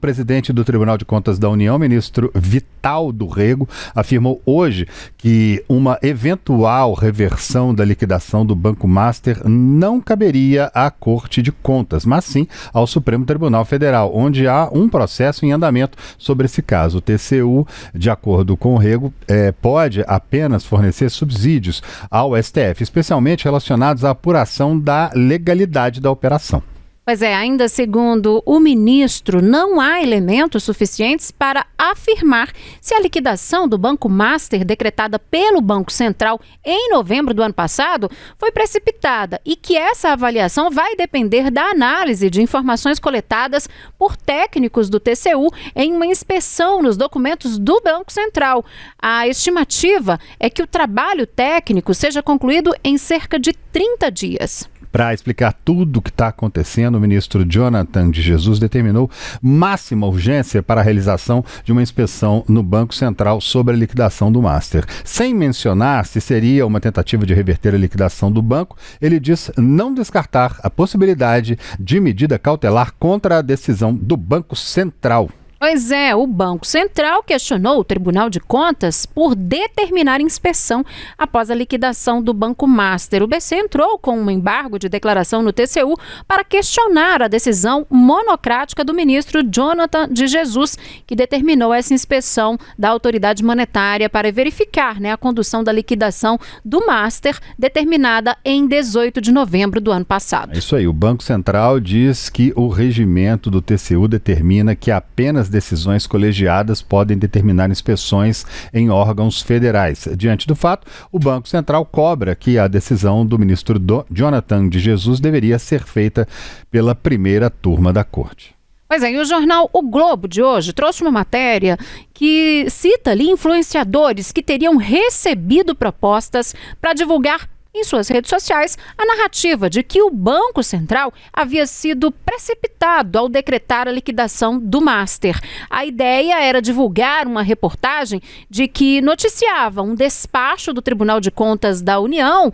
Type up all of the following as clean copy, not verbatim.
presidente do Tribunal de Contas da União, ministro Vital do Rego, afirmou hoje que uma eventual reversão da liquidação do Banco Master não caberia à Corte de Contas, mas sim ao Supremo Tribunal Federal, onde há um processo em andamento sobre esse caso. O TCU, de acordo com o Rego, pode apenas fornecer subsídios ao STF, especialmente relacionados à apuração da legalidade da operação. Pois é, ainda segundo o ministro, não há elementos suficientes para afirmar se a liquidação do Banco Master decretada pelo Banco Central em novembro do ano passado foi precipitada e que essa avaliação vai depender da análise de informações coletadas por técnicos do TCU em uma inspeção nos documentos do Banco Central. A estimativa é que o trabalho técnico seja concluído em cerca de 30 dias. Para explicar tudo o que está acontecendo, o ministro Jonathan de Jesus determinou máxima urgência para a realização de uma inspeção no Banco Central sobre a liquidação do Master. Sem mencionar se seria uma tentativa de reverter a liquidação do banco, ele diz não descartar a possibilidade de medida cautelar contra a decisão do Banco Central. Pois é, o Banco Central questionou o Tribunal de Contas por determinar inspeção após a liquidação do Banco Master. O BC entrou com um embargo de declaração no TCU para questionar a decisão monocrática do ministro Jonathan de Jesus, que determinou essa inspeção da autoridade monetária para verificar a condução da liquidação do Master, determinada em 18 de novembro do ano passado. É isso aí, o Banco Central diz que o regimento do TCU determina que apenas decisões colegiadas podem determinar inspeções em órgãos federais. Diante do fato, o Banco Central cobra que a decisão do ministro Jonathan de Jesus deveria ser feita pela primeira turma da Corte. Pois é, e o jornal O Globo de hoje trouxe uma matéria que cita ali influenciadores que teriam recebido propostas para divulgar em suas redes sociais a narrativa de que o Banco Central havia sido precipitado ao decretar a liquidação do Master. A ideia era divulgar uma reportagem de que noticiava um despacho do Tribunal de Contas da União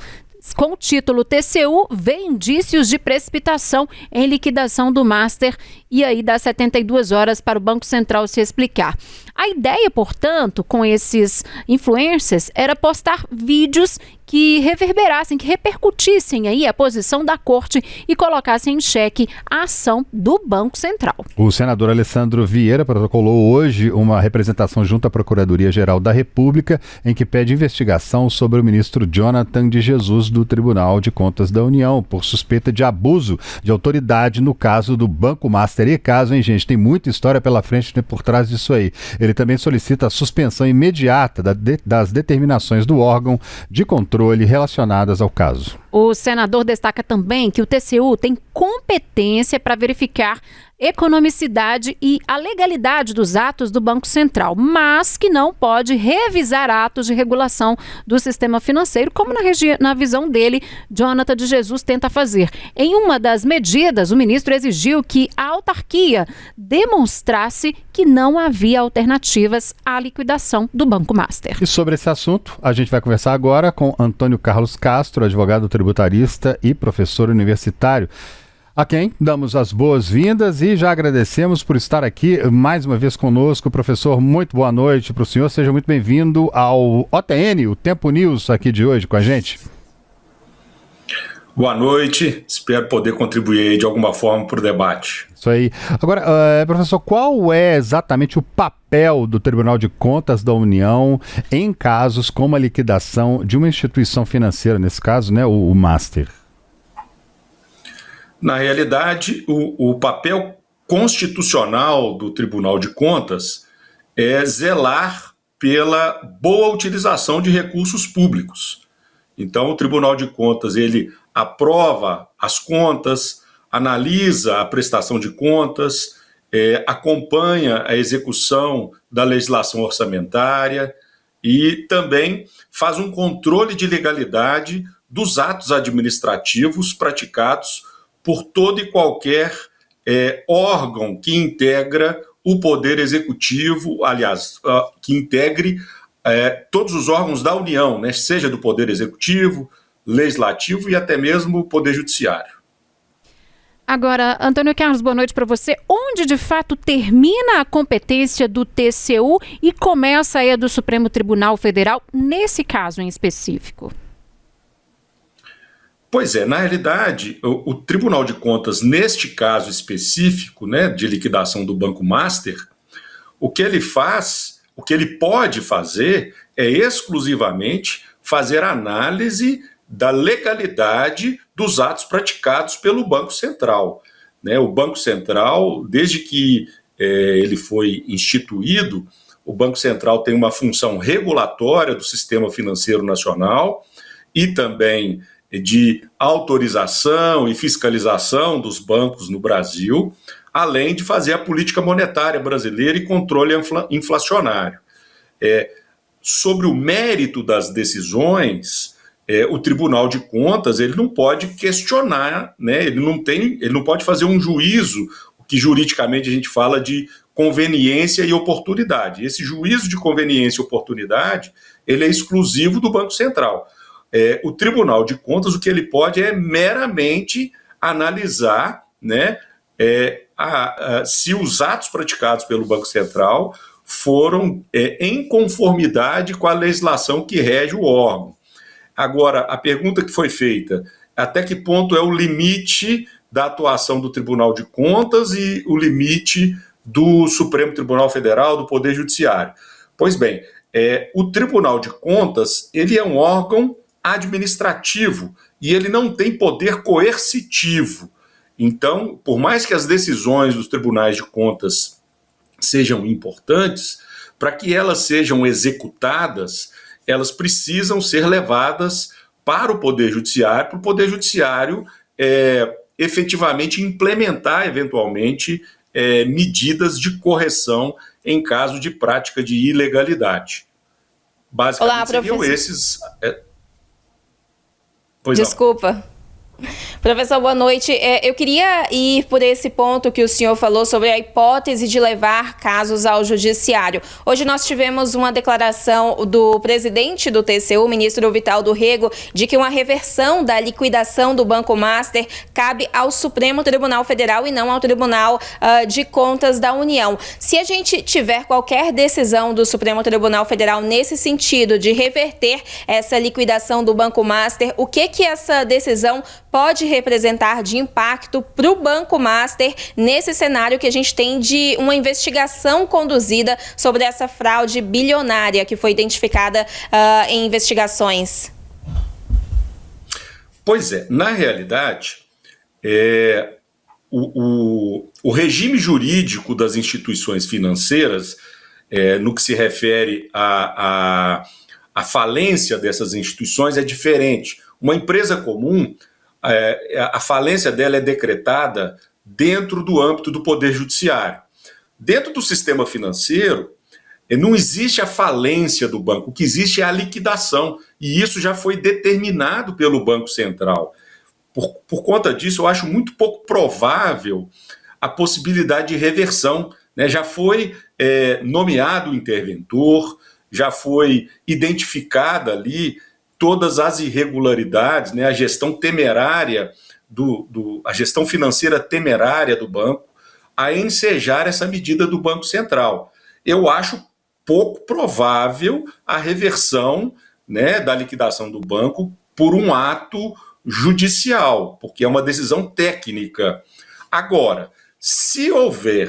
com o título TCU vê indícios de precipitação em liquidação do Master e aí dá 72 horas para o Banco Central se explicar. A ideia, portanto, com esses influencers era postar vídeos que reverberassem, que repercutissem aí a posição da Corte e colocassem em xeque a ação do Banco Central. O senador Alessandro Vieira protocolou hoje uma representação junto à Procuradoria-Geral da República em que pede investigação sobre o ministro Jonathan de Jesus do Tribunal de Contas da União por suspeita de abuso de autoridade no caso do Banco Master. E caso, hein, gente? Tem muita história pela frente por trás disso aí. Ele também solicita a suspensão imediata das determinações do órgão de controle relacionadas ao caso. O senador destaca também que o TCU tem competência para verificar economicidade e a legalidade dos atos do Banco Central, mas que não pode revisar atos de regulação do sistema financeiro, como na visão dele, Jonathan de Jesus tenta fazer. Em uma das medidas, o ministro exigiu que a autarquia demonstrasse que não havia alternativas à liquidação do Banco Master. E sobre esse assunto, a gente vai conversar agora com Antônio Carlos Castro, advogado tributarista e professor universitário, a quem damos as boas-vindas e já agradecemos por estar aqui mais uma vez conosco. Professor, muito boa noite para o senhor. Seja muito bem-vindo ao OTN, o Tempo News, aqui de hoje com a gente. Boa noite, espero poder contribuir de alguma forma para o debate. Isso aí. Agora, professor, qual é exatamente o papel do Tribunal de Contas da União em casos como a liquidação de uma instituição financeira, nesse caso, né, o Master? Na realidade, o papel constitucional do Tribunal de Contas é zelar pela boa utilização de recursos públicos. Então, o Tribunal de Contas, ele aprova as contas, analisa a prestação de contas, acompanha a execução da legislação orçamentária e também faz um controle de legalidade dos atos administrativos praticados por todo e qualquer órgão que integra o Poder Executivo, aliás, que integre todos os órgãos da União, né, seja do Poder Executivo, Legislativo e até mesmo o Poder Judiciário. Agora, Antônio Carlos, boa noite para você. Onde, de fato, termina a competência do TCU e começa a do Supremo Tribunal Federal, nesse caso em específico? Pois é, na realidade, o Tribunal de Contas, neste caso específico, né, de liquidação do Banco Master, o que ele faz, o que ele pode fazer é exclusivamente fazer análise da legalidade dos atos praticados pelo Banco Central. Né? O Banco Central, desde que ele foi instituído, o Banco Central tem uma função regulatória do sistema financeiro nacional e também de autorização e fiscalização dos bancos no Brasil, além de fazer a política monetária brasileira e controle inflacionário. Sobre o mérito das decisões, o Tribunal de Contas ele não pode questionar, né? Ele não pode fazer um juízo, o que juridicamente a gente fala de conveniência e oportunidade. Esse juízo de conveniência e oportunidade ele é exclusivo do Banco Central. O Tribunal de Contas, o que ele pode é meramente analisar, né, se os atos praticados pelo Banco Central foram em conformidade com a legislação que rege o órgão. Agora, a pergunta que foi feita, até que ponto é o limite da atuação do Tribunal de Contas e o limite do Supremo Tribunal Federal, do Poder Judiciário? Pois bem, o Tribunal de Contas ele é um órgão administrativo e ele não tem poder coercitivo. Então, por mais que as decisões dos tribunais de contas sejam importantes, para que elas sejam executadas, elas precisam ser levadas para o Poder Judiciário efetivamente implementar, eventualmente, medidas de correção em caso de prática de ilegalidade. Basicamente, olá, seriam esses... Desculpa. Professor, boa noite. Eu queria ir por esse ponto que o senhor falou sobre a hipótese de levar casos ao judiciário. Hoje nós tivemos uma declaração do presidente do TCU, ministro Vital do Rego, de que uma reversão da liquidação do Banco Master cabe ao Supremo Tribunal Federal e não ao Tribunal de Contas da União. Se a gente tiver qualquer decisão do Supremo Tribunal Federal nesse sentido de reverter essa liquidação do Banco Master, o que essa decisão pode representar de impacto para o Banco Master nesse cenário que a gente tem de uma investigação conduzida sobre essa fraude bilionária que foi identificada em investigações? Pois é, na realidade, o regime jurídico das instituições financeiras, no que se refere à falência dessas instituições, é diferente. Uma empresa comum, a falência dela é decretada dentro do âmbito do Poder Judiciário. Dentro do sistema financeiro, não existe a falência do banco, o que existe é a liquidação, e isso já foi determinado pelo Banco Central. Por conta disso, eu acho muito pouco provável a possibilidade de reversão, né? Já foi nomeado o interventor, já foi identificada ali todas as irregularidades, né, a gestão temerária, a gestão financeira temerária do banco, a ensejar essa medida do Banco Central. Eu acho pouco provável a reversão, né, da liquidação do banco por um ato judicial, porque é uma decisão técnica. Agora, se houver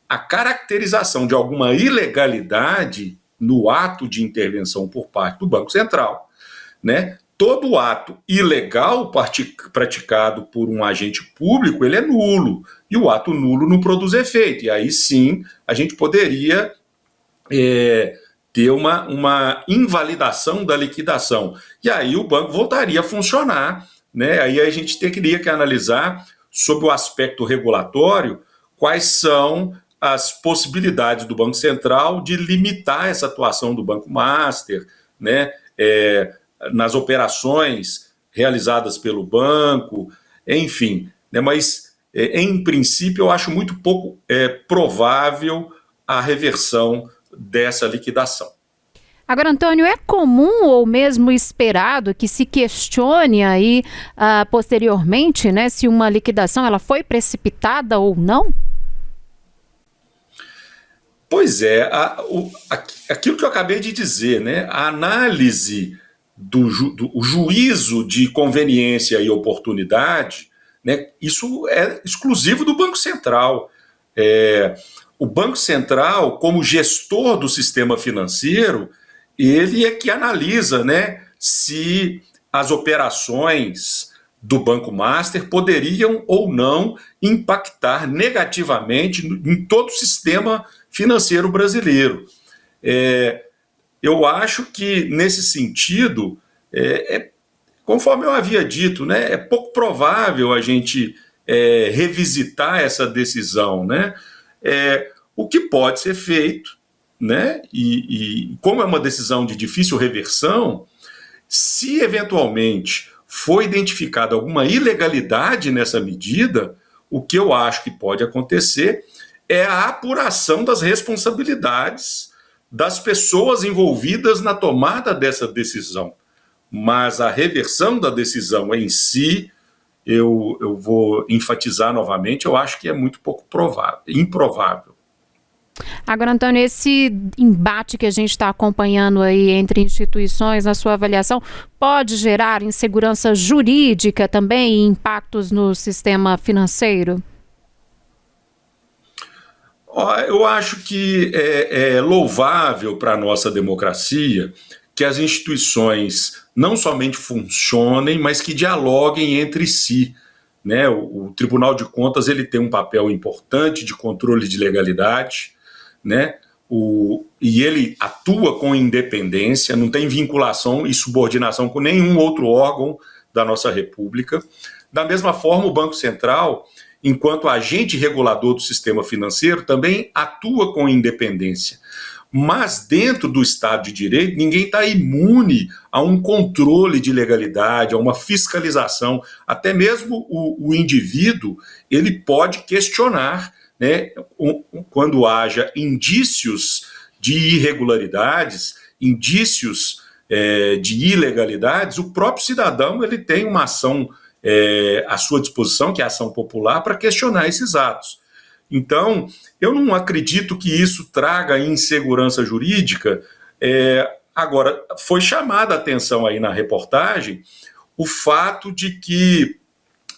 a caracterização de alguma ilegalidade no ato de intervenção por parte do Banco Central, né, todo ato ilegal praticado por um agente público, ele é nulo, e o ato nulo não produz efeito, e aí sim a gente poderia ter uma invalidação da liquidação, e aí o banco voltaria a funcionar, né? Aí a gente teria que analisar, sob o aspecto regulatório, quais são as possibilidades do Banco Central de limitar essa atuação do Banco Master, né, nas operações realizadas pelo banco, enfim, né, mas em princípio eu acho muito pouco provável a reversão dessa liquidação. Agora, Antônio, é comum ou mesmo esperado que se questione aí posteriormente, né, se uma liquidação ela foi precipitada ou não? Pois é, aquilo que eu acabei de dizer, né, a análise do juízo de conveniência e oportunidade, né, isso é exclusivo do Banco Central. O Banco Central, como gestor do sistema financeiro, ele é que analisa, né, se as operações do Banco Master poderiam ou não impactar negativamente em todo o sistema financeiro brasileiro. Eu acho que, nesse sentido, conforme eu havia dito, né, é pouco provável a gente revisitar essa decisão, né? O que pode ser feito, né, e como é uma decisão de difícil reversão, se eventualmente for identificada alguma ilegalidade nessa medida, o que eu acho que pode acontecer é a apuração das responsabilidades das pessoas envolvidas na tomada dessa decisão. Mas a reversão da decisão em si, eu vou enfatizar novamente, eu acho que é muito pouco improvável. Agora, Antônio, esse embate que a gente está acompanhando aí entre instituições, na sua avaliação, pode gerar insegurança jurídica também e impactos no sistema financeiro? Eu acho que é louvável para a nossa democracia que as instituições não somente funcionem, mas que dialoguem entre si, né? O Tribunal de Contas ele tem um papel importante de controle de legalidade, né? E ele atua com independência, não tem vinculação e subordinação com nenhum outro órgão da nossa República. Da mesma forma, o Banco Central, enquanto agente regulador do sistema financeiro, também atua com independência. Mas dentro do Estado de Direito, ninguém está imune a um controle de legalidade, a uma fiscalização. Até mesmo o indivíduo, ele pode questionar, né, quando haja indícios de irregularidades, indícios de ilegalidades, o próprio cidadão ele tem uma ação à sua disposição, que é a ação popular, para questionar esses atos. Então, eu não acredito que isso traga insegurança jurídica. Agora, foi chamada a atenção aí na reportagem o fato de que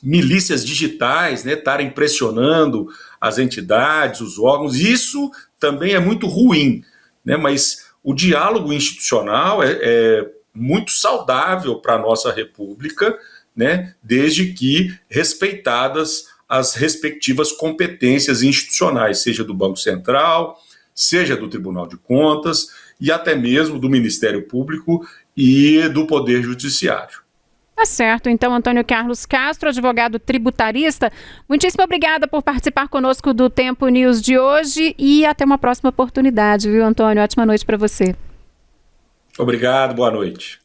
milícias digitais, né, estarem pressionando as entidades, os órgãos, isso também é muito ruim, né, mas o diálogo institucional é muito saudável para a nossa República, né, desde que respeitadas as respectivas competências institucionais, seja do Banco Central, seja do Tribunal de Contas e até mesmo do Ministério Público e do Poder Judiciário. Tá certo. Então, Antônio Carlos Castro, advogado tributarista, muitíssimo obrigada por participar conosco do Tempo News de hoje e até uma próxima oportunidade, viu, Antônio? Ótima noite para você. Obrigado, boa noite.